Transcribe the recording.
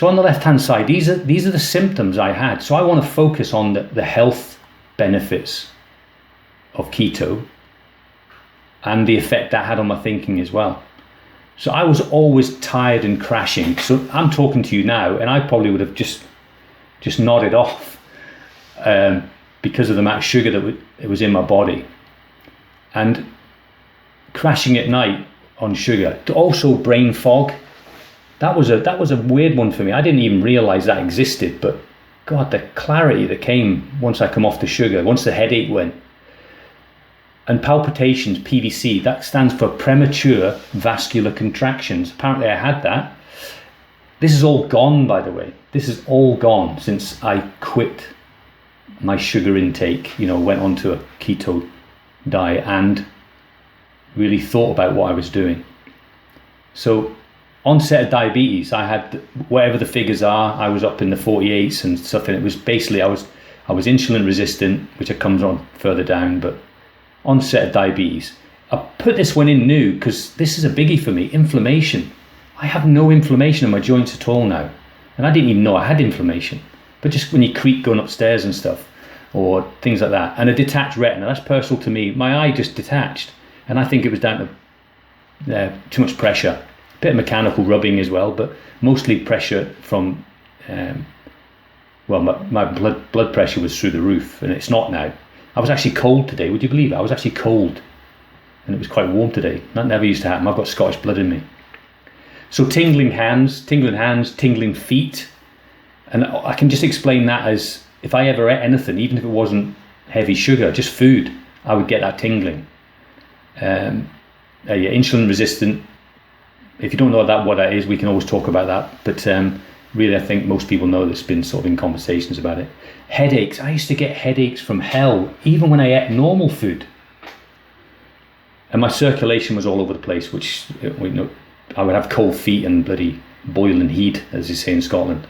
So on the left-hand side, these are the symptoms I had. So I want to focus on the health benefits of keto and the effect that had on my thinking as well. So I was always tired and crashing. So I'm talking to you now, and I probably would have just nodded off because of the amount of sugar that it was in my body, and crashing at night on sugar. Also brain fog. That was a weird one for me. I didn't even realize that existed, but God, the clarity that came once I come off the sugar, once the headache went. And palpitations, PVC, that stands for premature vascular contractions. Apparently I had that. This is all gone, by the way. This is all gone since I quit my sugar intake, went onto a keto diet and really thought about what I was doing. So onset of diabetes, I had whatever the figures are, I was up in the 48s and stuff, and it was basically I was insulin resistant, which comes on further down, but onset of diabetes. I put this one in new because this is a biggie for me. Inflammation. I have no inflammation in my joints at all now, and I didn't even know I had inflammation. But just when you creak going upstairs and stuff, or things like that, and a detached retina, that's personal to me. My eye just detached, and I think it was down to too much pressure. A bit of mechanical rubbing as well, but mostly pressure from, my blood pressure was through the roof, and it's not now. I was actually cold today. Would you believe it? I was actually cold, and it was quite warm today. That never used to happen. I've got Scottish blood in me. So tingling hands, tingling feet, and I can just explain that as if I ever ate anything, even if it wasn't heavy sugar, just food, I would get that tingling. Insulin resistant. If you don't know what that is, we can always talk about that. But really, I think most people know there's been sort of in conversations about it. Headaches. I used to get headaches from hell, even when I ate normal food. And my circulation was all over the place, which I would have cold feet and bloody boiling heat, as they say in Scotland.